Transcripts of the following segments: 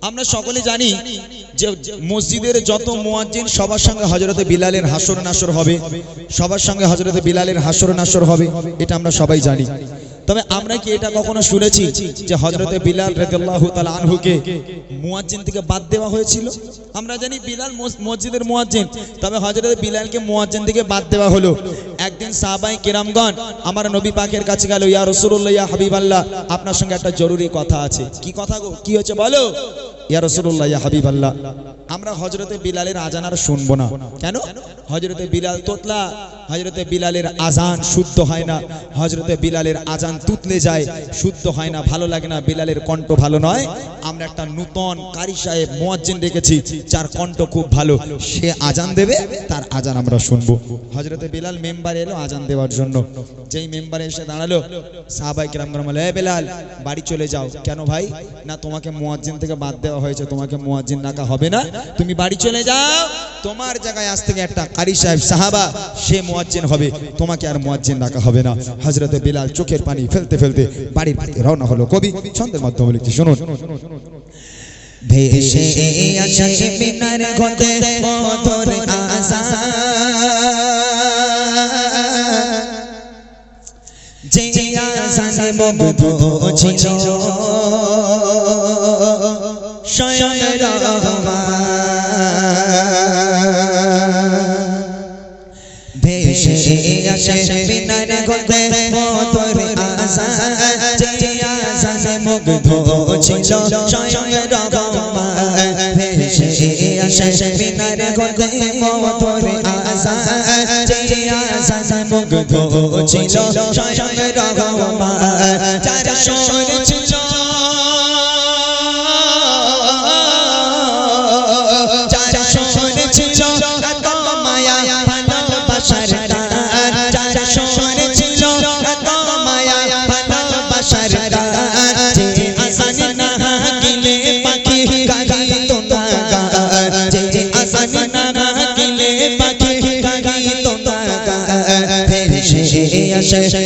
আমরা সকলে জানি যে মসজিদের যত মুয়াজ্জিন সবার সঙ্গে হযরতে বিলালের হাসর নাসর হবে, সবার সঙ্গে হযরতে বিলালের হাসর নাসর হবে, এটা আমরা সবাই জানি। তবে আমরা কি এটা কখনো শুনেছি যে হযরতে বিলাল রাদিয়াল্লাহু তাআলা আনহুকে মুয়াজ্জিন থেকে বাদ দেওয়া হয়েছিল? আমরা জানি বিলাল মসজিদের মুয়াজ্জিন, তবে হযরতে বিলালকে মুয়াজ্জিন থেকে বাদ দেওয়া হলো। একদিন সাহাবায়ে কেরামগণ আমার নবী পাকের কাছে গেল, ইয়া রাসূলুল্লাহ ইয়া হাবিবাল্লাহ, আপনার সঙ্গে একটা জরুরি কথা আছে। কি কথা গো, কি হচ্ছে বলো? ইয়া রাসূলুল্লাহ ইয়া হাবিবাল্লাহ, আমরা হযরতে বিলালের আজান আর শুনবো না। কেন? হযরতে বিলাল তোতলা, হযরতে বিলালের আজান শুদ্ধ হয় না, হযরতে বিলালের আজান তুতলে যায়, শুদ্ধ হয় না, ভালো লাগে না, বিলালের কণ্ঠ ভালো নয়। আমরা একটা নূতন কারি সাহেব মুয়াজ্জিন রেখেছি যার কণ্ঠ খুব ভালো, সে আজান দেবে, তার আজান আমরা শুনবো। হযরতে বিলাল মেম্বারে এলো আজান দেওয়ার জন্য। যেই মেম্বারে এসে দাঁড়ালো, সাহাবায়ে কেরামগণ বললেন, এ বিলাল বাড়ি চলে যাও। কেন ভাই? না তোমাকে মুয়াজ্জিন থেকে বাদ দেওয়া হয়েছে, তোমাকে মুয়াজ্জিন রাখা হবে না, তুমি বাড়ি চলে যাও। তোমার জায়গায় আজ থেকে একটা কারি সাহেব সাহাবা সে মুয়াজ্জিন হবে, তোমাকে আর মুয়াজ্জিন রাখা হবে না। হযরতে বিলাল চোখের পানি ফেলতে ফেলতে বাড়ির দিকে রওনা হলো। কবি ছন্দের মাধ্যমে লিখছে, শুনুন। ভেসে আসে মিনার ঘটে মধুর আশা, যে আশানে মুগ্ধ ছিল স্বয়ং রহমান। ভেসে আসে মিনার ঘটে মধুর আশা, যে আশানে মুগ্ধ ছিল স্বয়ং রহমান। ভেসে আসে মিনার ঘটে মধুর আশা, যে আশানে মুগ্ধ ছিল স্বয়ং রহমান। যার সুর ছিল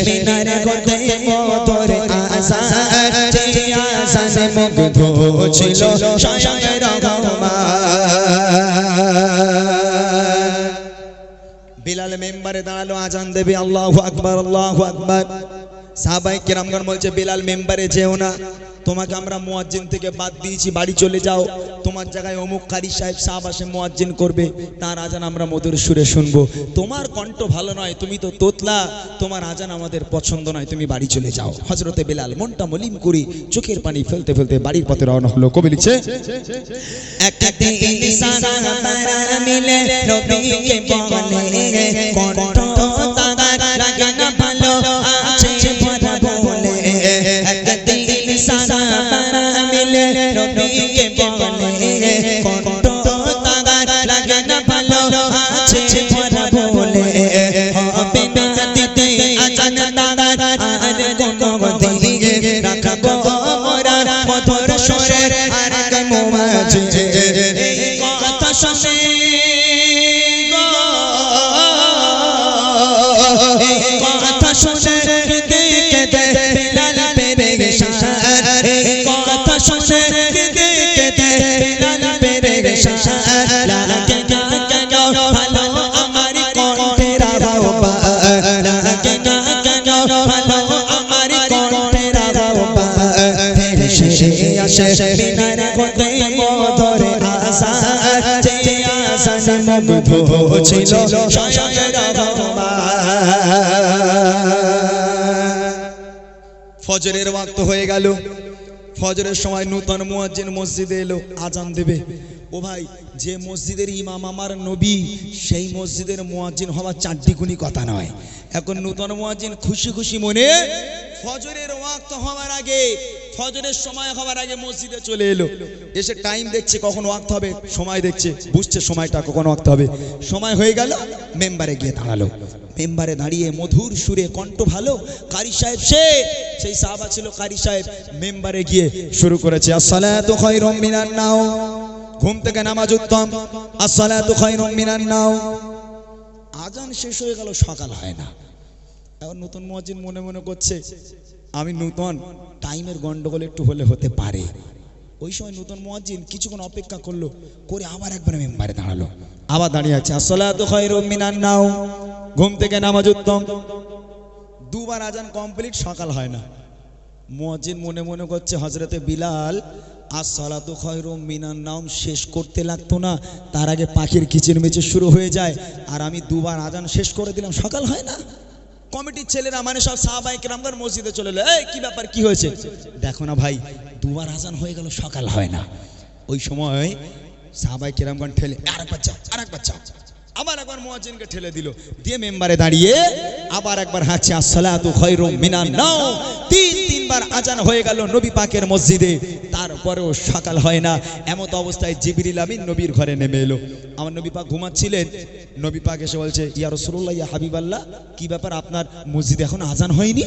মিনার ঘটে মধুর আশা, যে আশানে মুগ্ধ ছিল স্বয়ং রহমান। বিলাল মেম্বারে দাঁড়ালো, আজান দেবে, আল্লাহু আকবার আল্লাহু আকবার। সাহাবায়ে কেরামগণ বলছে, বিলাল মেম্বারে যেও না, তোমাকে আমরা মুয়াজ্জিন থেকে বাদ দিয়েছি, বাড়ি চলে যাও। তোমার জায়গায় অমুক কারি সাহেব সাহাব আসে মুয়াজ্জিন করবে, তার আজান আমরা মধুর সুরে শুনবো। তোমার কণ্ঠ ভালো নয়, তুমি তো তোতলা, তোমার আজান আমাদের পছন্দ নয়, তুমি বাড়ি চলে যাও। হযরতে বিলাল মনটা মলিন করি চোখের পানি ফেলতে ফেলতে বাড়ির পথে রওনা হলো। কবি লিখছে, একদিন সাহাবারা মিলে নবীকে বলে, কণ্ঠ তার লাগে না ভালো, আছে ভরা বলে। একদিন সাহাবারা মিলে নবীকে বলে, কণ্ঠ তার লাগে না ভালো, আছে ভরা বলে। হবে না দিতে আজান তার আর কোনো দিকে, রাখবো মোরা মধুর সুরে আর মুয়াজ্জিন। এই কথা শুনে কথা শুনে কেঁদে কেঁদে বিলাল পেরেশান। এই কথা শুনে কেঁদে কেঁদে বিলাল পেরেশান। লাগে না কেন ভালো আমার কণ্ঠের আহ্বান, লাগে না কেন ভালো আমার কণ্ঠের আহ্বান। ভেসে আসে মিনার ঘটে মধুর আশা, যে আশানে মুগ্ধ ছিল স্বয়ং রহমান। ফজরের ওয়াক্ত হয়ে গেল। ফজরের সময় নূতন মুয়াজ্জিন মসজিদে এলো, আজান দেবে। ও ভাই, যে মসজিদের ইমাম আমার নবী, সেই মসজিদের মুয়াজ্জিন হওয়া চারটিকুনি কথা নয়। এখন নূতন মুয়াজ্জিন খুশি খুশি মনে ফজরের ওয়াক্ত হওয়ার আগে, ফজরের সময় হওয়ার আগে মসজিদে চলে এলো। এসে টাইম দেখছে কখন ওয়াক্ত হবে, সময় দেখছে, বুঝছে সময়টা কখন ওয়াক্ত হবে। সময় হয়ে গেল, মেম্বারে গিয়ে দাঁড়ালো। মেম্বারে দাঁড়িয়ে মধুর সুরে, কণ্ঠ ভালো, কারি সাহেব সেই সাহাবা ছিল কারি সাহেব। মেম্বারে গিয়ে শুরু করেছে, আসসালাতু খায়রুম মিনান নাওম, ঘুম থেকে নামাজ উত্তম, আসসালাতু খায়রুম মিনান নাওম। আজান শেষ হয়ে গেল, সকাল হয় না। এখন নতুন মুয়াজ্জিন মনে মনে করছে, আমি নতুন, টাইমের গন্ডগোল একটু হলে হতে পারে, ওই সময় নতুন মুয়াজ্জিন কিছুক্ষণ অপেক্ষা করলো, করে আবার একবার মেম্বারে দাঁড়ালো, আবার দাঁড়িয়ে আছে আসসালাতু খায়রুম মিনান নাওম, ঘুম থেকে নামাজ উত্তম। দুবার আজান কমপ্লিট, সকাল হয় না। মুয়াজ্জিন মনে মনে করছে হযরতে বিলাল আসসালাতু খায়রুম মিনান নাওম শেষ করতে লাগতো না, তার আগে পাখির কিচিরমিচির শুরু হয়ে যায়, আর আমি দুবার আজান শেষ করে দিলাম, সকাল হয় না। কমিটির ছেলেরা মানে সব সাহাবায়ে কেরামগণ মসজিদে চলে এলো, এই কি ব্যাপার, কি হয়েছে? দেখো না ভাই, দুবার আজান হয়ে গেল, সকাল হয় না। ওই সময় সাহাবায়ে কেরামগণ ঠেলে আরেকবার যাও, আরেকবার যাও, আবার একবার মুয়াজ্জিনকে ঠেলে দিল, দিয়ে মেম্বারে দাঁড়িয়ে আবার একবার হাঁকছে আসসালাতু খায়রুম মিনান নাওম। তিনবার আজান হয়ে গেল নবী পাকের মসজিদে, তারপরেও সকাল হয় না। এমত অবস্থায় জিবরিল আমিন নবীর ঘরে নেমে এলো। আমার নবী পাক ঘুমাচ্ছিলেন, নবী পাক এসে বলছে ইয়া রাসূলুল্লাহ, ইয়া হাবিবাল্লাহ, কি ব্যাপার আপনার মসজিদে এখন আজান হয়নি?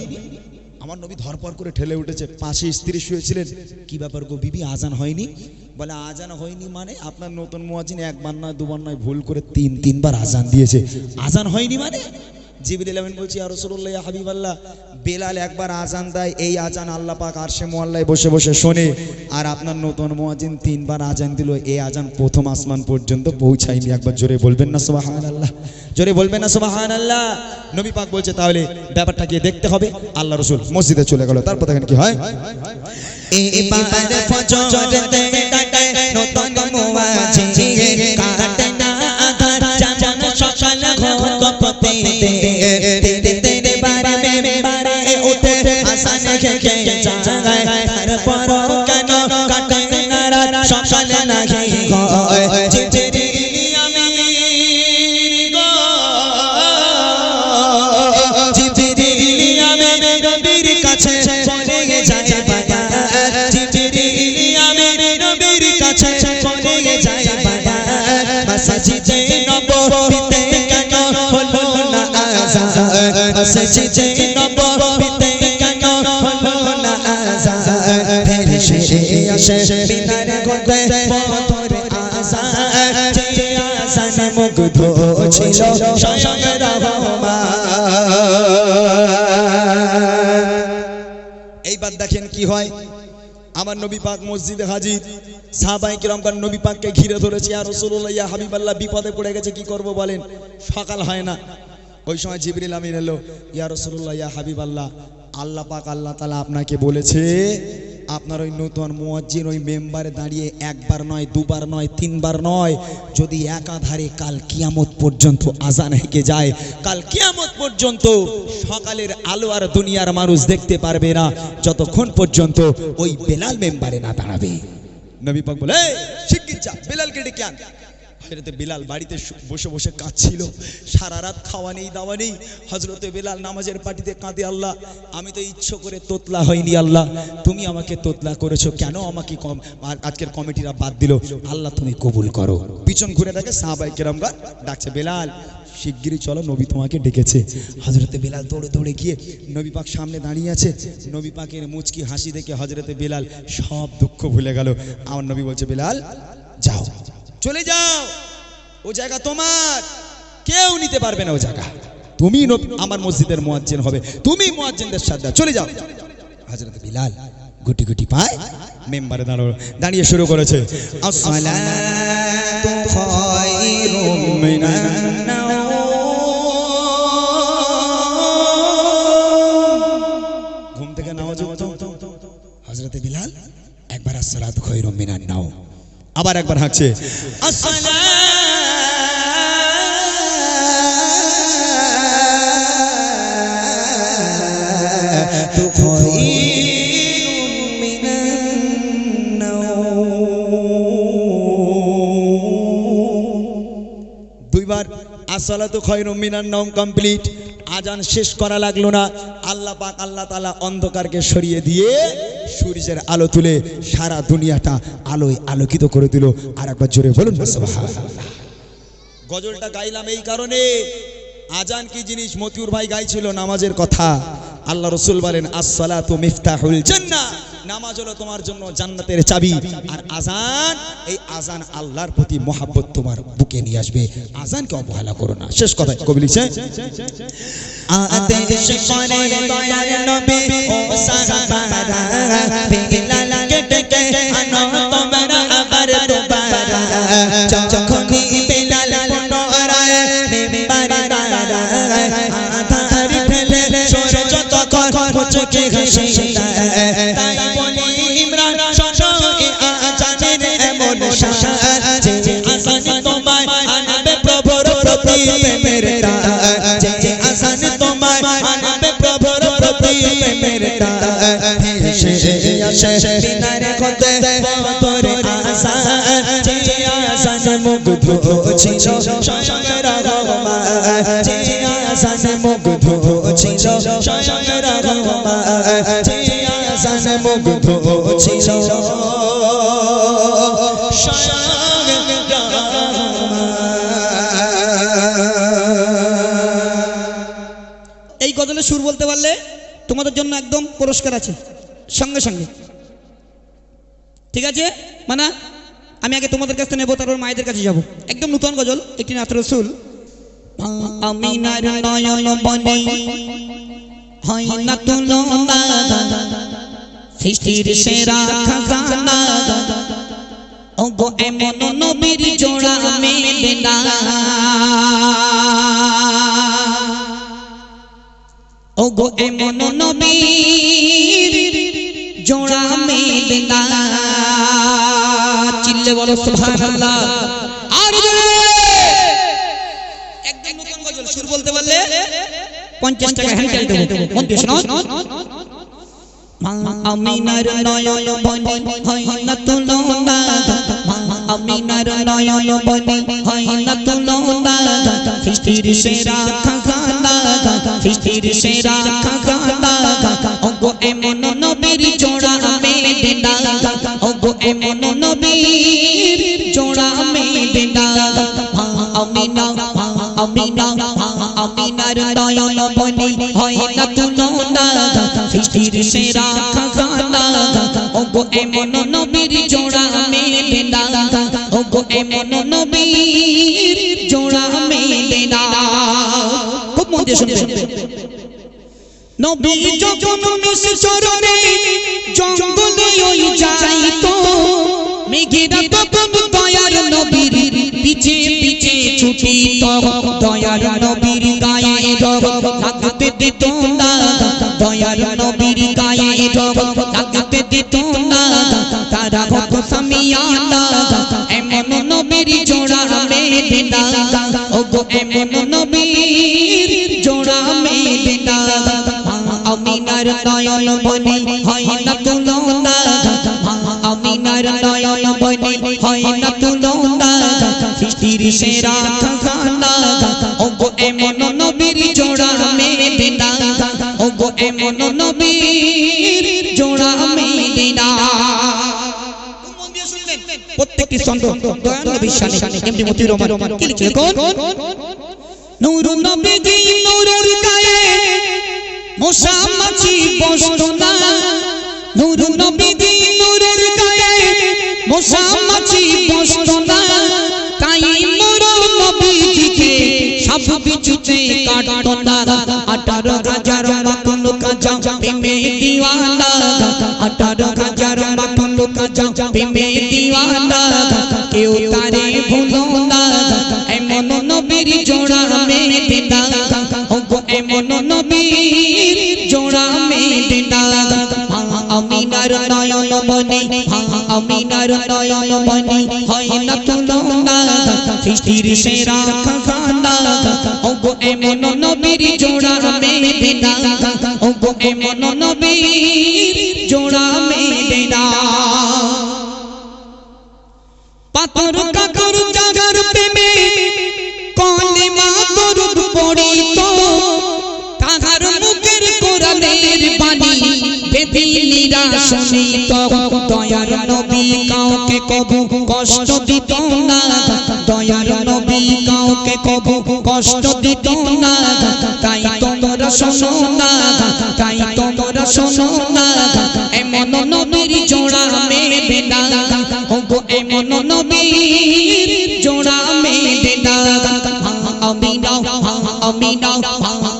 আমার নবী ধরপর করে ঠেলে উঠেছে, পাশে স্ত্রী শুয়েছিলেন, কি ব্যাপার গো বিবি, আজান হয়নি? বলে আজান হয়নি মানে আপনার নতুন মুয়াজ্জিন একবার নয় দুবার নয় ভুল করে তিনবার আজান দিয়েছে, আজান হয়নি মানে? জিবরিল আমিন বলছি ইয়া রাসূলুল্লাহ, ইয়া হাবিবাল্লাহ, বেলাল একবার আজান দেয়, এই আজান আল্লাহ পাক আরশে মুআল্লায় বসে বসে শোনে, আর আপনার নতুন মুয়াজ্জিন তিনবার আজান দিল, এই আজান প্রথম আসমান পর্যন্ত পৌঁছায়নি। একবার জোরে বলবেন না সুবহানাল্লাহ, জোরে বলবেন না সুবহানাল্লাহ। নবী পাক বলছে তাহলে ব্যাপারটা গিয়ে দেখতে হবে। আল্লাহ রাসূল মসজিদে চলে গেল, তারপর দেখেন কি হয়। এবার ফজরেতে ডাকে নতুন মুয়াজ্জিন, কাটে না আধার জান সকাল ঘুমতে তেরে বারে মেম্বারে উঠে আসান খেকে যায়, তারপর কেন কাটে না রাত সকাল নাহি হয়। জিবরিল আমিন গো, জিবরিল আমিন নবীর কাছে চলে যায় বাবা, জিবরিল আমিন নবীর কাছে চলে যায় বাবা, মসজিদে নববীতে কেন হলো না আযান, মসজিদে নববীতে কেন হলো না আযান, ভেসে আসে মিনার গড়ে পথরে আযান, যে আযান মুগ্ধ ছিল স্বয়ং রহমান। এইবার দেখেন কি হয়। আমার নবী পাক মসজিদে হাজির, সাহাবায়ে কিরামগণ নবী পাককে ঘিরে ধরেছে, ইয়া রাসূলুল্লাহ, ইয়া হাবিবাল্লাহ, বিপদে পড়ে গেছে, কি করব বলেন? সকাল হয় না। ওই সময় জিবরিল আমিন এলো, ইয়া রাসূলুল্লাহ, ইয়া হাবিবাল্লাহ, আল্লাহ পাক আল্লাহ তাআলা আপনাকে বলেছে আপনার ওই নতুন মুয়াজ্জিন ওই মেম্বারে দাঁড়িয়ে একবার নয় দুবার নয় তিনবার নয়, যদি একাধারে কাল কিয়ামত পর্যন্ত আজান হেঁকে যায়, কাল কিয়ামত পর্যন্ত সকালের আলো আর দুনিয়ার মানুষ দেখতে পারবে না যতক্ষণ পর্যন্ত ওই বেলাল মেম্বারে না দাঁড়াবে। নবী পাক বলে শিগগির যা বেলালকে ডেকে আন। হযরতে বেলাল বাড়িতে বসে বসে কাঁদছিল, সারা রাত খাওয়া নেই দাওয়া নেই। হযরতে বেলাল নামাজের পাটিতে কাঁদে, আল্লাহ আমি তো ইচ্ছে করে তোতলা হয়নি, আল্লাহ তুমি আমাকে তোতলা করেছো, কেন আমাকে আজকের কমিটিরা বাদ দিল, আল্লাহ তুমি কবুল করো। পিছন ঘুরে দেখে সাহাবায়ে কেরামগণ ডাকছে, বেলাল শিগগিরই চলো, নবী তোমাকে ডেকেছে। হযরতে বেলাল দৌড়ে দৌড়ে গিয়ে নবী পাক সামনে দাঁড়িয়ে আছে, নবী পাকের মুচকি হাসি দেখে হযরতে বেলাল সব দুঃখ ভুলে গেল। আমার নবী বলছে, বেলাল যাও, চলে যাও, ও জায়গা তোমার, কেউ নিতে পারবে না ও জায়গা, তুমি আমার মসজিদের মুয়াজ্জিন হবে, তুমি মুয়াজ্জিনদের সাথে চলে যাও। হযরত বিলাল গুটি গুটি পায় মেম্বারে দাঁড়িয়ে শুরু করেছে, আসসালাতু খায়রুম মিনান নাওম, ঘুম থেকে নামাজ উঠতো হযরত বিলাল, একবার আসসালাতু খায়রুম মিনান নাওম, আবার একবার হাঁকছে আসসালাতু খায়রুম মিনান নাওম। দুইবার আসসালাতু খায়রুম মিনান নাওম কমপ্লিট। আজান শেষ করা লাগলো না, আল্লাহ পাক আল্লাহ তাআলা অন্ধকারকে সরিয়ে দিয়ে সূর্যের আলো তুলে সারা দুনিয়াটা আলোয় আলোকিত করে দিল। আর একবার জোরে বলুন না সুবহানাল্লাহ। গজলটা গাইলাম এই কারণে, আজান কি জিনিস মতিউর ভাই গাইছিল নামাজের কথা। আল্লাহ রাসূল বলেন আসসালাতু মিফতাহুল জান্নাহ, নামাজ হলো তোমার জন্য জান্নাতের চাবি, আর আজান, এই আজান আল্লাহর প্রতি মহাব্বত তোমার বুকে নিয়ে আসবে। আজানকে অবহেলা করো না। শেষ কথায় কবি লিখছে, আদেশ করে দয়ার নবী ও সাহাবারা, বিলালকে ডেকে আনো তোমরা আবার দুবারা। যখনই বিলাল পুনরায় মিম্বারে দাঁড়ায়, আধার ফেলে সূর্য তখন মুচকি হাসি দেয়। তাই বলি ইমরান শোনো এ আজানের এমন শান, যে আজান তোমায় আনবে প্রভুর প্রতি প্রেমের টান, যে আজান তোমায় আনবে প্রভুর প্রতি প্রেমের টান। ভেসে আসে বিনার খতে তোর আজান, যে আজান মুগ্ধ ছিল স্বয়ং রহমান, যে আজান মুগ্ধ ছিল স্বয়ং রহমান, যে আজান মুগ্ধ ছিল স্বয়ং রহমান। এই গজলের সুর বলতে পারলে তোমাদের জন্য একদম পুরস্কার আছে সঙ্গে সঙ্গে, ঠিক আছে? মানে আমি আগে তোমাদের কাছে নেবো, তারপর মায়েদের কাছে যাব। একদম নতুন গজল, একটি নাত রসুল। আমিনার নয়ন বনে হয় না তুলনা, সৃষ্টির সেরা খাজানা, ওগো এমন নবীর জোড়া মেলে না, ওগো এমন নবীর জোড়া মেলে না। চিল্লে বলো সুবহানাল্লাহ। আর একদম নতুন গজল, সুর বলতে পারলে 50 টাকা হ্যান্ডেল দেবো। মন দিয়ে শোনো। আমিনার নয়ন বনে হয় না তুলনা, আমিনার নয়ন বনে হয় না তুলনা, সৃষ্টির সেরা খাজানা, সৃষ্টির সেরা খাজানা, ওগো এমন নবীর জোড়া মেলে না, ওগো এমন নবীর জোড়া মেলে না। আমিনা আমিনা আমিনার নয়ন বনে হয় না তুলনা, সৃষ্টির সেরা খাজানা, ওগো এমন নবীর জোড়া মেলে না, ওগো এমন নবীর জোড়া মেলে না। খুব মন দিয়ে শুনবে। নবী যখন মিশে চরণে জঙ্গলে ওই যাইতো, মেঘেরা তখন দয়ার নবীর পিছে পিছে ছুটিত, দয়ার নবীর গায়ে রব থাকতে দিত না, দয়ার নবীর গায়ে রব থাকতে দিত না, তারা হতো সামিয়ানা, এমন নবীর জোড়া মেলে না, ওগো এমন নবীর জোড়া মেলে না। আমিনার নয়ন বনে হয় না তুলনা, আমিনার নয়ন বনে হয় না তুলনা, সৃষ্টির সেরা খাজানা, ওগো এমন নবীর জোড়া মেলে না, ওগো এমন নবীর জোড়া মেলে না। প্রত্যেকটি ছন্দ দয়ান নবীর শানে। এমডি মতিউর রহমান কি লিখছে কোন? নূর নবীজি নূরের গায়ে মুসা মাছি বসতো না, নূর নবীজি নূরের গায়ে মুসা মাছি বসতো না, তাই নূর নবীজিকে সব কিছুতে কাটতো না। 18,000 মাখলুক প্রেমে দিওয়ানা, 18,000 মাখলুক প্রেমে দিওয়ানা, কেউ তারে ভুলো না, এমন নবীর জোড়া মেলে না, ওগো এমন নবীর জোড়া মেলে না। আমিনার নয়ন বনে, আমিনার নয়ন বনে হয় না তুলনা, সৃষ্টির সেরা খাজানা, ওগো এমন নবীর জোড়া মেলে না, ওগো এমন নবীর জোড়া মেলে না। পাথর কাকর জাগার প্রেমে কলেমা দরুদ পড়িত, তাহার মুখের কোরআনের বাণী বেদিনীরা শুনিত, দয়ার নবী কাউকে কবু কষ্ট দিত না, দয়ার নবী কাউকে কবু কষ্ট দিত না, তাই তোমরা তোমরা শোনো না তাই তোমরা শোনো না এমন নবীর জোড়া মেলে না ওগো এমন নবীর জোড়া মেলে না আমিনা আমিনা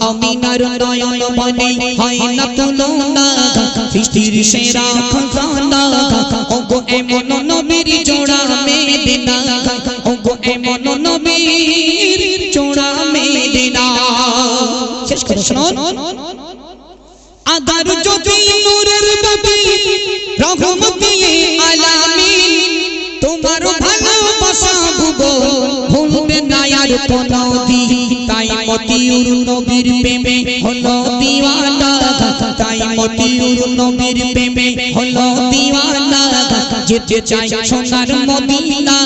আমিনার নয়ন বনে হয় না তুলনা সৃষ্টির সেরা খাজানা ওগো এমন নবীর জোড়া মেলে না ওগো এমন নবীর জোড়া মেলে না শেষ করে শুনুন আদার জ্যোতি নূরের নবী রহমতে আলামিন তোমার ভালোবাসা ভুবন ভুলবে না আর কোনদিন তাই মতিউর নবীর প্রেমে হলো দিওয়ানা তাই মতিউর নবীর প্রেমে হলো দিওয়ানা যেতে চাই সোনার মদিনা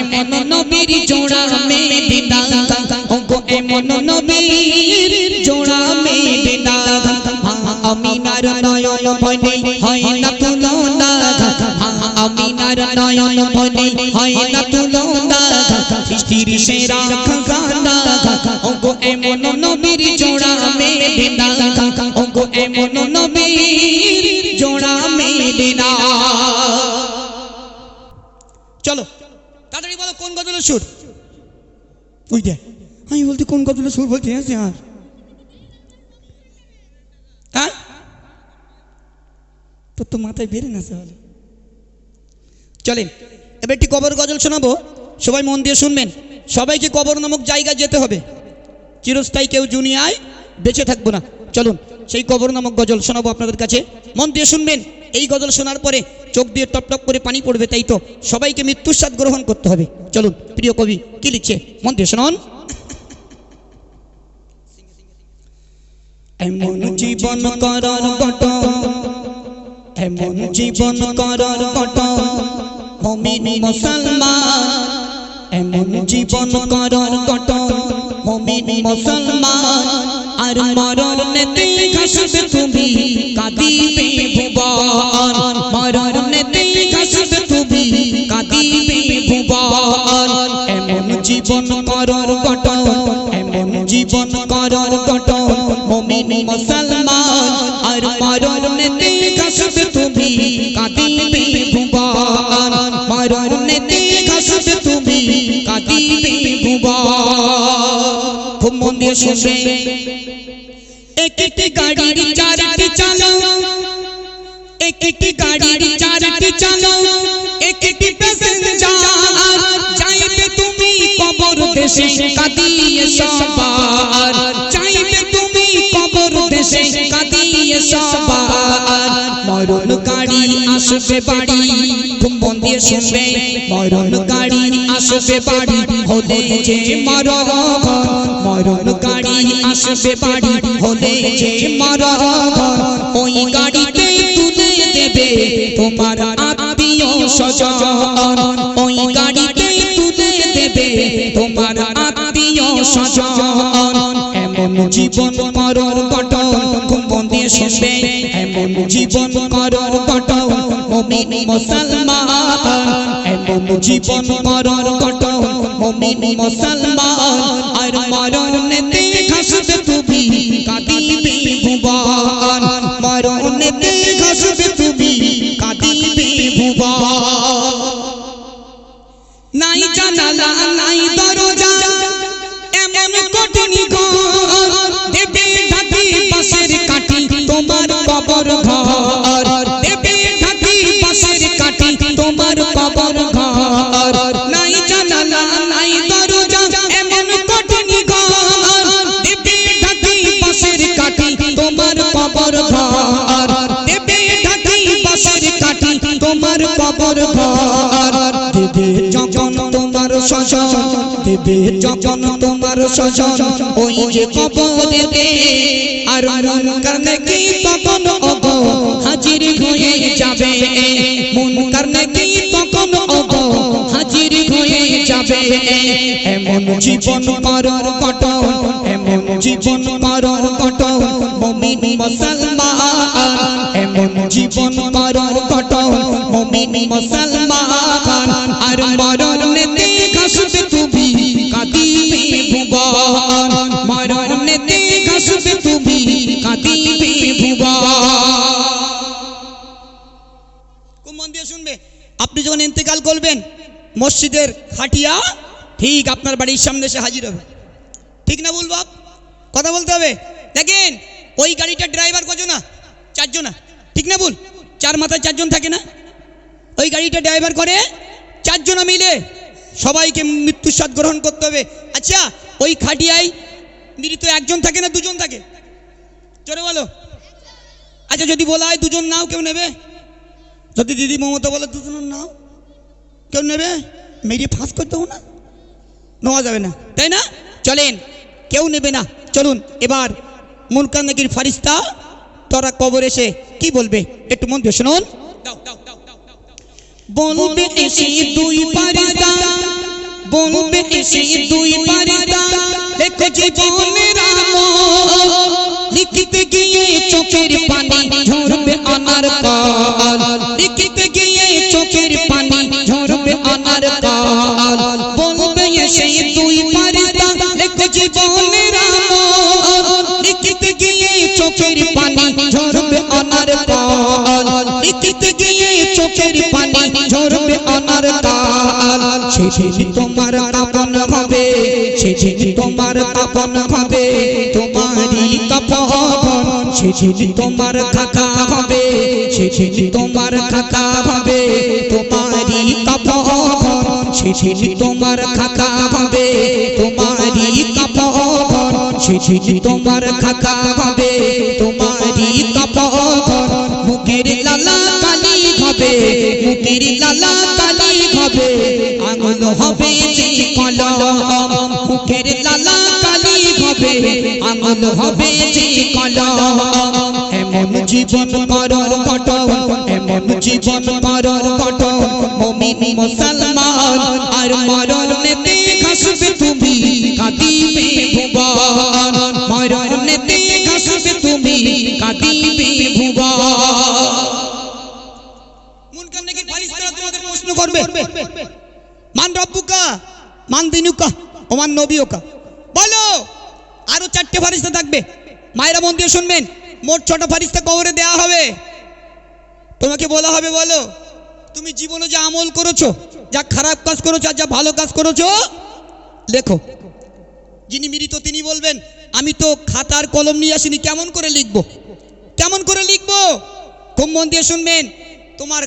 এমন নবীর জোড়া মেদিনা ওগো এমন নবীর জোড়া মেদিনা আমিনার নয়ন বনে হয় না তুলনা আমিনার নয়ন বনে হয় না তুলনা সৃষ্টির সেরা খাজানা ওগো এমন নবীর জোড়া মেদিনা ওগো এমন নবীর জোড়া মেদিনা চলো তাড়াতাড়ি বলো কোন গজলের সুর ওই দেখ আমি বলতে কোন গজলের সুর বলছি হ্যাঁ হ্যাঁ তোর তো মাথায় বেরে না তাহলে চলেন এবার একটি কবর গজল শোনাবো সবাই মন দিয়ে শুনবেন সবাইকে কবর নামক জায়গায় যেতে হবে চিরস্থায়ী কেউ দুনিয়ায় বেঁচে থাকবো না চলুন সেই কবর নামক গজল শোনাবো আপনাদের কাছে মন দিয়ে শুনবেন এই গজল শোনার পরে চোখ দিয়ে টপ টপ করে পানি পড়বে তাই তো সবাইকে মৃত্যুর স্বাদ গ্রহণ করতে হবে চলুন প্রিয় কবি কি লিখছে মন দিয়ে শুনুন এমন জীবন করার গঠন এমন জীবন করার গঠন মুমিন মুসলমান এমন জীবন করার গঠন মুমিন মুসলমান আর মরণ নেতে ঘাসবে তুমি কাঁদিবে ভুবন মরণ নেতে ঘাসবে তুমি কাঁদিবে ভুবন এমন জীবন করার গঠন এমন জীবন করার গঠন মুমিন মুসলমান আর মরণ নেতে ঘাসবে তুমি কাঁদিবে ভুবন মরণ নেতে ঘাসবে তুমি কাঁদিবে ভুবন খুব মন দিয়ে শুনবে একটি গাড়ির চারটি চালাও একটি গাড়ির চারটি চালাও একটি প্যাসেঞ্জার চাইবে তুমি কবর দেশে কাঁদিয়ে সবার চাইবে তুমি কবর দেশে কাঁদিয়ে সবার মরণ গাড়ি আসবে বাড়ি খুব মন দিয়ে শুনবে মরণ গাড়ি আসবে বাড়ি হলে যে মরণ মরণ গাড়ি আসবে বাড়ি হলে যে মরণ ওই গাড়িতে তুলে দেবে তোমার আত্মীয় স্বজন ওই গাড়িতে তুলে দেবে তোমার আত্মীয় স্বজন এমন জীবন করার গঠন খুব মন দিয়ে শুনবে এমন জীবন করার গঠন মুমিন মুসলমান এমন জীবন করার গঠন মুমিন মুসলমান আর মরণ নেতে ঘাসবে তুমি কাঁদিবে ভুবন মরণ নেতে ঘাসবে তুমি কাঁদিবে ভুবন নাই জানালা নাই দরজা এমন কঠিন ঘর দেবে ঢাকি পাশের কাঠি তোমার কবর ঘর দেবে ঢাকি পাশের কাঠি তোমার কবর ঘর নাই জানালা নাই দরজা এমন কঠিন ঘর দেবে ঢাকি পাশের কাঠি তোমার কবর ঘর দেবে ঢাকি পাশের কাঠি তোমার কবর ঘর দেবে যখন তোমার স্বজন দেবে যখন তোমার স্বজন ওই যে কবরেতে আর মুনকার নাকি তখন অগ হাজির হয়ে যাবে মুনকার নাকি তখন অগ হাজির হয়ে যাবে এমন জীবন করার গঠন এমন জীবন করার গঠন মুমিন মুসলমান এমন জীবন করার গঠন মুমিন মুসলমান আর মরণ নেতে ঘাসবে তুমি কাঁদিবে ভুবন মরণ নেতে ঘাসবে তুমি মসজিদের খাটিয়া ঠিক আপনার বাড়ির সামনে এসে হাজির হবে। ঠিক না বল বাপ? কথা বলতে হবে। দেখেন ওই গাড়িটার ড্রাইভার কজনা? 4 জনা। ঠিক না বল? 4 মাথায় 4 জন থাকে না? ওই গাড়িটা ড্রাইভার করে 4 জনা মিলে সবাইকে মৃত্যুর স্বাদ গ্রহণ করতে হবে। আচ্ছা ওই খাটিয়ায় মৃত 1 জন থাকে না 2 জন থাকে? জোরে বলো। আচ্ছা যদি বলা হয় 2 জন নাও, কেউ নেবে? যদি দিদি মমতা বলে 2 জন নাও, কেউ নেবে? মেরে ফাঁস করতে না, নেওয়া যাবে না, তাই না? চলেন, কেউ নেবে না। চলুন এবার মুনকার নাকির ফারিস্তা তোরা কবর এসে কি বলবে একটু মন দিয়ে শুনুন। বলবে এসে 2 ফারিস্তা, বলবে এসে 2 ফারিস্তা, দেখো জীবনের আমল, লিখিতে গিয়ে চোখের পানি ঝরবে আনার কাল, লিখিতে গিয়ে চোখের পানি ঝরবে আনার কাল। বলবে এসে 2 ফারিস্তা, দেখো জীবনের আমল, লিখিতে গিয়ে চোখের পানি ঝরবে আনার কাল, লিখিতে গিয়ে চোখের পানি ঝরবে আনার কাল। সেদিন তোমার কাফন হবে, সেদিন তোমার কাফন হবে, তোমারই কাফন, সেদিন তোমার খাকা হবে, সেদিন তোমার খাকা হবে, তোমারই কাফন, সেদিন তোমার খাকা হবে, তোমারই কাফন, সেদিন তোমার খাকা হবে, তোমারই কাফন। মুখের লালা কালি হবে, মুখের লালা কালি হবে, আঙুল হবে যে কলম, মুখের লালা কালি হবে, আঙুল হবে যে কলম। এমন জীবন করর ঘটন, এমন জীবন করর ঘটন, মুমিন মুসলমান আর মরণ নেতে ঘাসবে তুমি, কাঁদিবে ভুবন, মরণ নেতে ঘাসবে তুমি, কাঁদিবে ভুবন। মুনকার নাকির ফারিস্তারা তোমাদের প্রশ্ন করবে, মান রব্বুকা, মান দিনুকা, ওমান নবিয়কা। বলো। আরো 4টে ফারিস্তা থাকবে। মায়েরা মন দিয়ে শুনবেন, মোট 6টা ফারিস্তা কবরে দেয়া হবে। তোমাকে বলা হবে, বলো তুমি জীবনে যা আমল করেছো, যা খারাপ কাজ করেছো আর যা ভালো কাজ করেছো লেখো। যিনি মৃত তিনি বলবেন, আমি তো খাতার কলম নিয়ে আসিনি, কেমন করে লিখবো, কেমন করে লিখবো? খুব মন দিয়ে শুনবেন। তোমার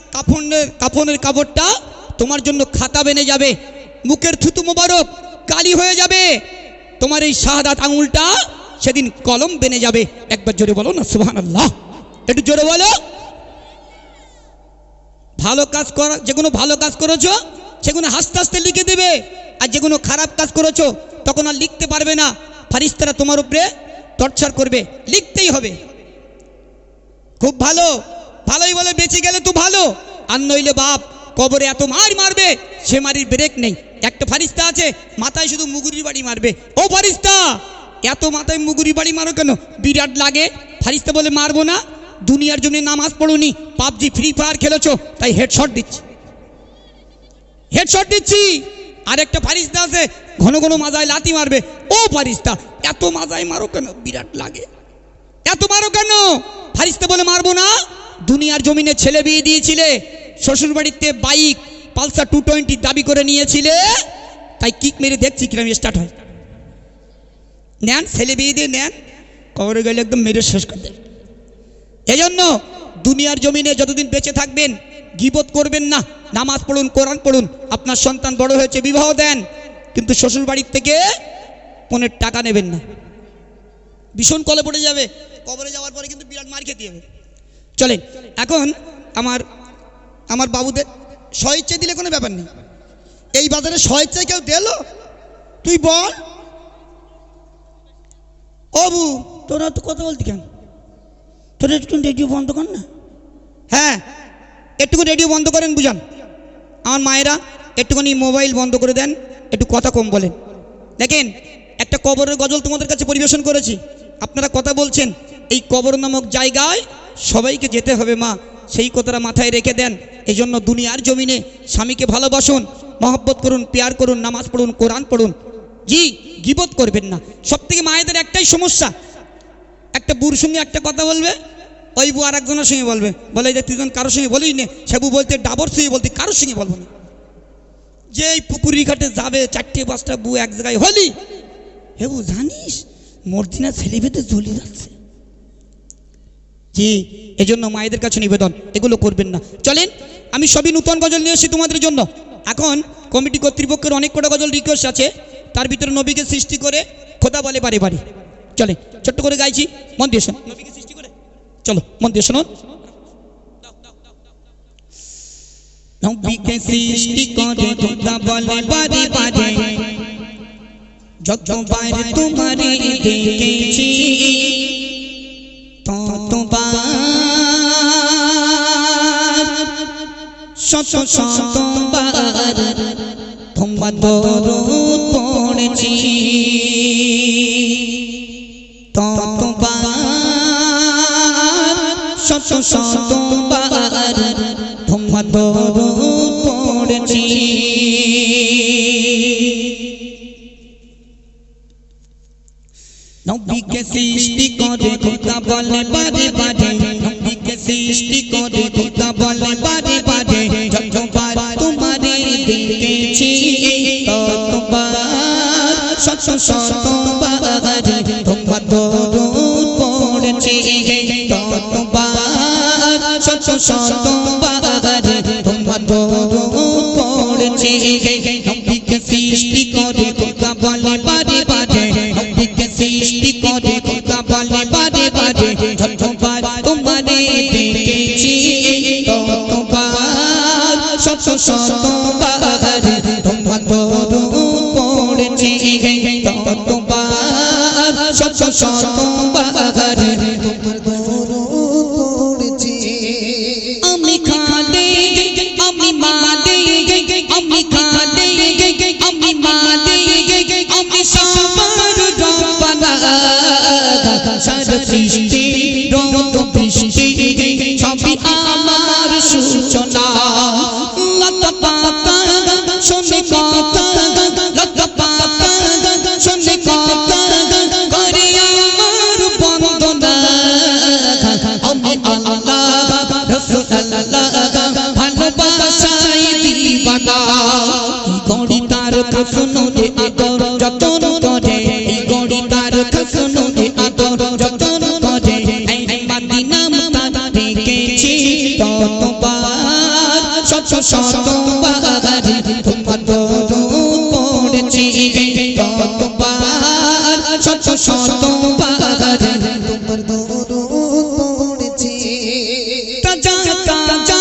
কাফনের কাপড়টা তোমার জন্য খাতা বেনে যাবে, মুখের থুতু মোবারক কালি হয়ে যাবে, তোমার এই শাহাদাত আঙুলটা সেদিন কলম বেনে যাবে। একবার জোরে বলো না সুবহানাল্লাহ, একটু জোরে বলো। ভালো কাজ করা, যেগুলো ভালো কাজ করেছো সেগুলো হাসতে হাসতে লিখে দেবে, আর যেগুলো খারাপ কাজ করেছো তখন আর লিখতে পারবে না। ফারিস্তারা তোমার উপরে টর্চার করবে, লিখতেই হবে। খুব ভালো, ভালোই বলে বেঁচে গেলে তো ভালো, আর নইলে বাপ কবরে এত মার মারবে সে মারির ব্রেক নেই। একটা ফারিস্তা আছে মাথায় শুধু মুগুরি বাড়ি মারবে। ও ফারিস্তা, এত মাথায় মুগুরি বাড়ি মারো কেন? বিরাট লাগে। ফারিস্তা বলে মারবো না, দুনিয়ার জন্য নামাজ পড়ুনি, পাবজি ফ্রি ফায়ার খেলেছো তাই হেডশট দিচ্ছি, হেডশট দিচ্ছি। আর একটা ফারিস্তা আছে ঘন ঘন মাজায় লাথি মারবে। ও ফারিস্তা, এত মাজায় মারো কেন? বিরাট লাগে, এত মারো কেন? ফারিস্তা বলে মারবো না, দুনিয়ার জমিনে ছেলে বিয়ে দিয়েছিলে, শ্বশুর বাড়িতে বাইক পালসার 220 দাবি করে নিয়েছিলে, তাই কিক মেরে দেখছি কিরম স্টার্ট হয়। নেন, ছেলে বিয়ে দিয়ে নেন, কবরে গেলে একদম মেরে শেষ করে দেন। এই জন্য দুনিয়ার জমিনে যতদিন বেঁচে থাকবেন গীবত করবেন না, নামাজ পড়ুন, কোরআন পড়ুন। আপনার সন্তান বড় হয়েছে, বিবাহ দেন, কিন্তু শ্বশুর বাড়ির থেকে পনের টাকা নেবেন না, ভীষণ কলে পড়ে যাবে। কবরে যাওয়ার পরে কিন্তু বিরাট মার খেতে হবে। চলেন এখন আমার বাবুদের স্বইচ্ছা দিলে কোনো ব্যাপার নেই। এই বাজারে স্বইচ্ছায় কেউ দিল? তুই বল। অবু তোরা তো কথা বলতি কেন? তোরা একটু রেডিও বন্ধ কর না। হ্যাঁ, একটুকু রেডিও বন্ধ করেন, বুঝান। আমার মায়েরা একটুখানি মোবাইল বন্ধ করে দেন, একটু কথা কম বলেন। দেখেন, একটা কবরের গজল তোমাদের কাছে পরিবেশন করেছি, আপনারা কথা বলছেন। এই কবর নামক জায়গায় সবাইকে যেতে হবে মা, সেই কথাটা মাথায় রেখে দেন। এই জন্য দুনিয়ার জমিনে স্বামীকে ভালোবাসুন, মহব্বত করুন, প্যার করুন, নামাজ পড়ুন, কোরআন পড়ুন। জি, গীবত করবেন না। সব থেকে মায়েদের একটাই সমস্যা, একটা বুর সঙ্গে একটা কথা বলবে, ওই বউ আর একজনের সঙ্গে বলবে, বলে যে তুই কারোর সঙ্গে বলিস নে, সে বউ বলতে ডাবর সঙ্গে বলতে কারোর সঙ্গে বলবো না। যে এই পুকুরি ঘাটে যাবে 4-5টা বউ এক জায়গায় হলি, হে বউ জানিস মর্জিনা ছেলে বেঁধে জ্বলি যাচ্ছে। জি, এজন্য মায়েদের কাছে নিবেদন, এগুলো করবেন না। চলেন, আমি সবই নূতন গজল নিয়ে এসেছি তোমাদের জন্য। এখন কমিটি কর্তৃপক্ষের অনেক কটা গজল রিকোয়েস্ট আছে, তার ভিতরে নবীকে সৃষ্টি করে খোদা বলে বারে বারে। চলে ছোট্ট করে গাইছি, মন দিয়ে শোন। নবীকে সৃষ্টি করে, চলো মন দিয়ে শোনো। নবীকে সৃষ্টি করে খোদা বলে বারে বারে, যতবার তোমারে দেখেছি ততবার শত শতবার তোমার দরুদ পড়েছি, ততবার শত শতবার তোমার দরুদ পড়েছি। নবীকে সৃষ্টি করে খোদা বলে বারে বারে, নবীকে সৃষ্টি করে খোদা বলে বারে বারে, যতবার তোমারে দেখেছি ততবার শত শতবার তোমার দরুদ পড়েছি, ততবার শত শতবার তোমার দরুদ পড়েছি। নবীকে সৃষ্টি করে খোদা বলে বারে বারে, নবীকে সৃষ্টি করে খোদা বলে বারে বারে, যতবার তোমারে দেখেছি ততবার শত শতবার তোমার দরুদ পড়েছি, ততবার শত শতবার তোমার দরুদ পড়েছি। আমি খাদে আমি মাদে, আমি খাদে আমি মাদে, আমি সবার রব্বানা, সারা সৃষ্টি রত বৃষ্টি সবই আমার সূচনা। লতা পাতা শোনে কথা, লতা পাতা শোনে কথা, করে আমার বন্দনা। আমি আল্লাহ রাসূল আল্লাহ ভালোবাসায় দিবানা। গড়ি তার কাছনো যে আদর যতন করে, গড়ি তার কাছনো যে আদর যতন করে, এই মদিনা তার দেখেছি ততবার শত শতবার তোমার দরুদ পড়েছি, ততবার শত শতবার তোমার দরুদ পড়েছি। তাজা তাজা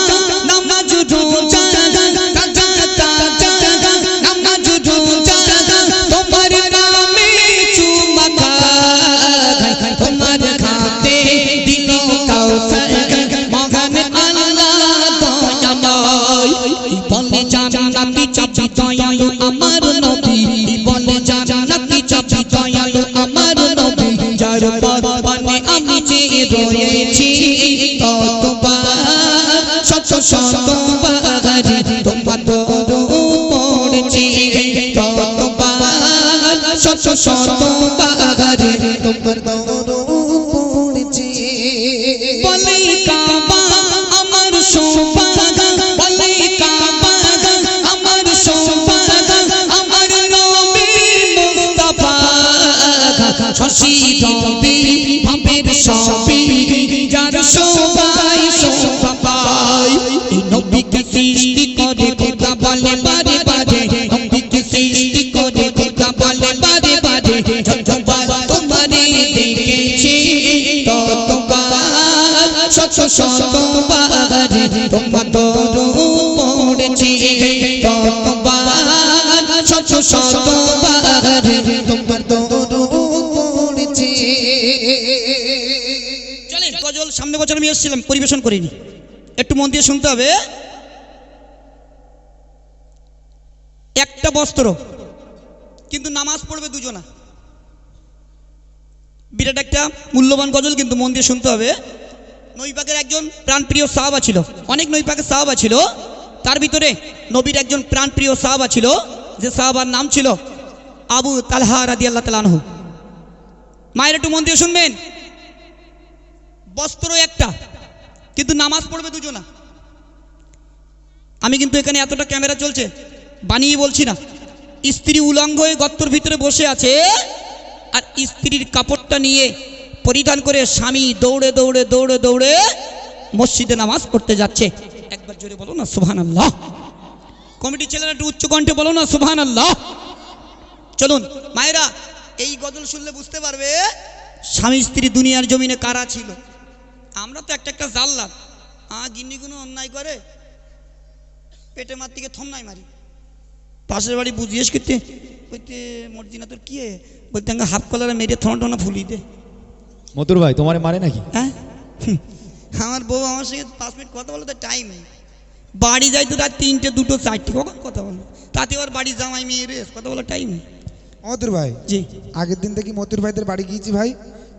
নামাজ রোজা, তাজা তাজা নামাজ রোজা, তোমার নামে চুমা খাই, তোমার খাতে দিল কাউসার, মহান আল্লাহ দয়াময়। বলে জান্নাতি চাচি দয়ালু আমার নবী, বলে জান্নাতি চাচি দয়ালু আমার নবী, যার পানে আমি যে রয়েছি ততবার শত শতবার তোমার দরুদ পড়েছি, ততবার শত শতবার তোমার দরুদ পড়েছি। বলে কাবা আমার সৌভাগ্য, বলে কাবা আমার সৌভাগ্য, আমার নবী মুস্তাফা শশী রবি ভাবের সবই, যার সবাই শোভা পায়। এই নবীকে সৃষ্টি করে খোদা বলে বারে বারে, নবীকে সৃষ্টি করে খোদা বলে বারে বারে, যতবার তোমারে দেখেছি ততবার শত শতবার তোমার দরুদ পড়েছি, ততবার শত শতবার তোমার দরুদ পড়েছি। চলেন, গজল সামনে বছর আমি এসেছিলাম, পরিবেশন করিনি, একটু মন দিয়ে শুনতে হবে। একটা বস্ত্র কিন্তু নামাজ পড়বে দুজনা, বিরাট একটা মূল্যবান গজল, কিন্তু মন দিয়ে শুনতে হবে। নবীপাকের একজন প্রাণপ্রিয় সাহাবা ছিল, অনেক নবীপাকের সাহাবা ছিল, তার ভিতরে নবীর একজন প্রাণপ্রিয় সাহাবা ছিল, যে সাহাবার নাম ছিল আবু তালহা রাদিয়াল্লাহু তাআলা আনহু। মায়ের একটু মন দিয়ে শুনবেন। বস্ত্র একটা কিন্তু নামাজ পড়বে দুজনা। আমি কিন্তু এখানে এতটা ক্যামেরা চলছে, বানিয়ে বলছি না। স্ত্রী উলঙ্গ হয়ে গর্তর ভিতরে বসে আছে, আর স্ত্রীর কাপড়টা নিয়ে পরিধান করে স্বামী দৌড়ে দৌড়ে দৌড়ে দৌড়ে মসজিদে নামাজ পড়তে যাচ্ছে। একবার জোরে বলো না সুবহানাল্লাহ। কমিটির ছেলেরা একটু উচ্চ কণ্ঠে বলো না সুবহানাল্লাহ। চলুন মায়েরা, এই গজল শুনলে বুঝতে পারবে স্বামী স্ত্রী দুনিয়ার জমিনে কারা ছিল। আমরা তো একটা একটা জাল্লাদ, গিন্নিগুলো অন্যায় করে পেটে মারতিকে থমনাই মারি। পাশের বাড়ি বুঝিয়েস করতে বলতে মর্জিনা তোর কি বলতে হাফ কলারে মেরে থনা টনা ফুলি দে। মতুর ভাই তোমারে মারে নাকি? হ্যাঁ, আমার বউ আমার সঙ্গে 5 মিনিট কথা বলো, তো টাইম নেই। বাড়ি যাই তো রাত 3টে 2টো 4টে কখন কথা বলো, তাতে আবার বাড়ি জামাই মেয়ে রেস কথা বলো টাইম নেই। মতুর ভাই, জি আগের দিন থেকে মতুর ভাইদের বাড়ি গিয়েছি ভাই,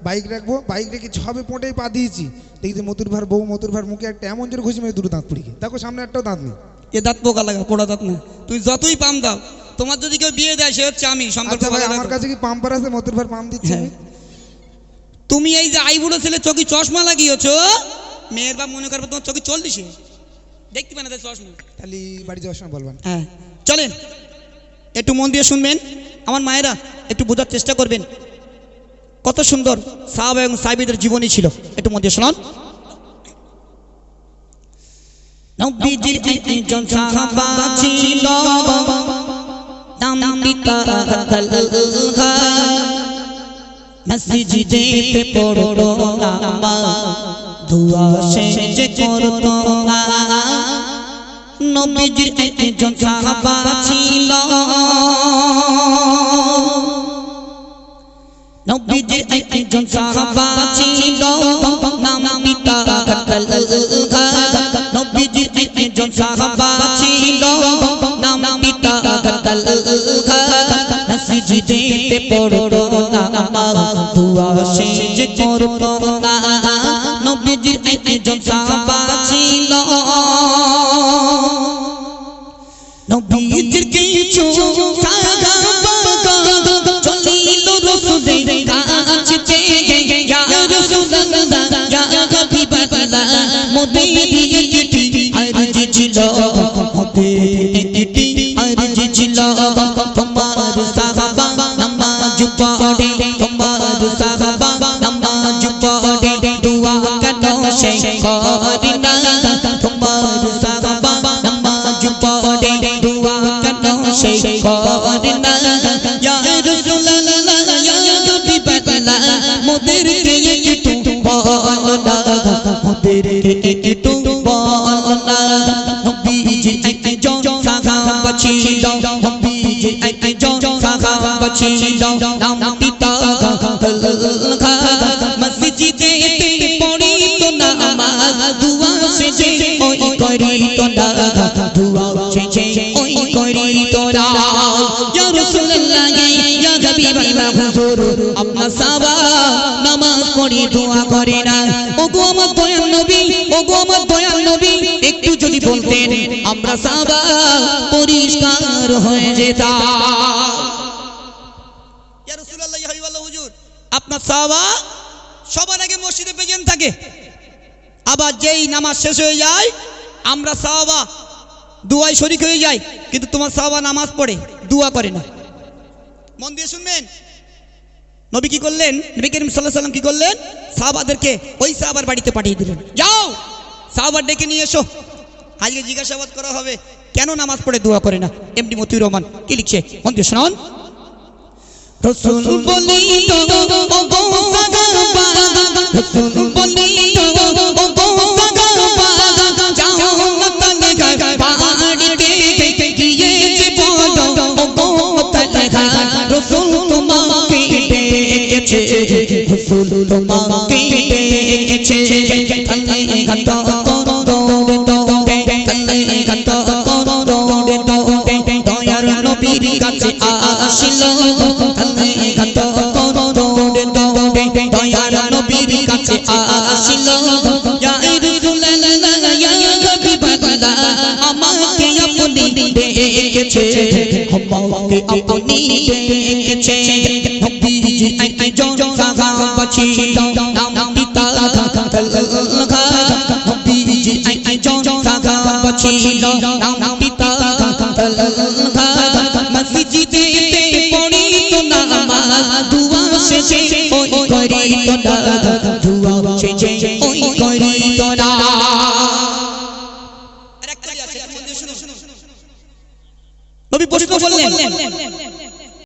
বাইক রাখবো, বাইক রেখে ছবে পোঁটেই পা দিয়েছি, দেখছি মতুর ভাইয়ের বউ মতুর ভাইয়ের মুখে একটা এমন জোরে ঘুষি মেরে দুটো দাঁত পড়ে গিয়ে, দেখো সামনে একটাও দাঁত নেই। এ দাঁত পোকা লাগা, পোড়া দাঁত না। তুই যতই পাম দাও, তোমার যদি কেউ বিয়ে দেয় সে হচ্ছে আমি। সম্পর্ক আচ্ছা ভাই, ভালো আমার রাখো। কাছে কি পাম্পার আছে? মতুর ভাইয়ের পাম্প দিচ্ছে হ্যাঁ। তুমি এই যে আইবুড়ো ছেলে চোখে চশমা লাগিয়েছো, মেয়ের বাপ মনে করবে তোমার চোখে 40 দেখতে পায় না তাই চশমা। খালি বাড়ি যাওয়ার সময় বলবেন। হ্যাঁ চলেন, একটু মন দিয়ে শুনবেন আমার মায়েরা, একটু বোঝার চেষ্টা করবেন কত সুন্দর সাহাবা এবং সাহাবীদের জীবনী ছিল। একটু মন দিয়ে শুনুন। নবীজির একজন সাহাবা ছিল, নাম পিতা তালহা, মসজিদে পড়তো নামাজ, দুয়া শেষ করতো না। নবীজির একজন সাহাবা ছিল, নবীজির একজন সাহাবা ছিল, নাম পিতা তালহা। নবীজির একজন সাহাবা ছিল, নাম পিতা তালহা, মসজিদে পড়তো নামাজ, দুয়া শেষ করতো না। নবীজির একজন সাহাবা ছিল, নবীজির কিছু সাহাবা চলিল রাসূলের কাছে, ইয়া রাসূলুল্লাহ ইয়া হাবিবাল্লাহ, মোদের একটি আরজি ছিল, মোদের একটি আরজি ছিল। তোমার সাহাবা নামাজ পড়ে, তোমার সাহাবা নামাজ পড়ে, দুয়া কেন শেষ করে না? তোমার সাহাবা নামাজ পড়ে, দুয়া কেন শেষ করে না? ইয়া রাসূলুল্লাহ ইয়া হাবিবাল্লাহ, মোদেরকে একটু বলো না, মোদেরকে একটু বলো না। নবীজির একজন সাহাবা ছিল, নবীজির একজন সাহাবা ছিল, নাম পিতা তালহা, মসজিদে পড়িতো নামাজ, দুয়া শেষে ওই করিতো না, দুয়া শেষে ওই করিতো না। ইয়া রাসূলুল্লাহ ইয়া হাবিবাল্লাহ, হুজুর আপনার সাহাবা নামাজ পড়ে দোয়া করে না। ওগো আমার দয়াল নবী, ওগো আমার দয়াল নবী, একটু যদি বলতেন আমরা সাহাবা পরিষ্কার হয়ে যেতাম। ইয়া রাসূলুল্লাহ ইয়া হাবিবাল্লাহ, হুজুর আপনার সাহাবা সবার আগে মসজিদে প্রেজেন্ট থাকে, আবার যেই নামাজ শেষ হয়ে যায় আমরা সাহাবা দুয়ায় শরীক হয়ে যাই, কিন্তু তোমার সাহাবা নামাজ পড়ে দোয়া করে না। মন দিয়ে শুনবেন, নবী কি করলেন? নবী করিম সাল্লাল্লাহু আলাইহি সাল্লাম কি করলেন? সাহাবাদেরকে ওই সাহাবার বাড়িতে পাঠিয়ে দিলেন, যাও সাহাবা ডেকে নিয়ে এসো, আজকে জিজ্ঞাসাবাদ করা হবে কেন নামাজ পড়ে দোয়া করে না। এমডি মতিউর রহমান কি লিখছে, মন দিয়ে শুনুন। রাসূল বলিত ও গো সাহাবা, রাসূল বলিত ও গো সাহাবা, যাও না তালহা বাড়িতে গিয়েছে বলো, ও গো তালহা রাসূল তোমাকে ডেকেছে, রাসূল তোমাকে ডেকেছে। তালহা দৌড়ে দৌড়ে, তালহা দৌড়ে দৌড়ে দয়ার নবীর কাছে আসিল, দয়ার নবীর কাছে আসিল, ইয়া রাসূলুল্লাহ ইয়া হাবিবাল্লাহ, আমাকে আপনি ডেকেছে, আমাকে আপনি ডেকেছে। নবীজির একজন সাহাবা ছিল, নাম পিতা তালহা, নবীজির একজন সাহাবা ছিল, নাম পিতা তালহা, শেষে ওই করি তোরা ধুয়া শেষে ওই করি তোরা নবী প্রশ্ন করলেন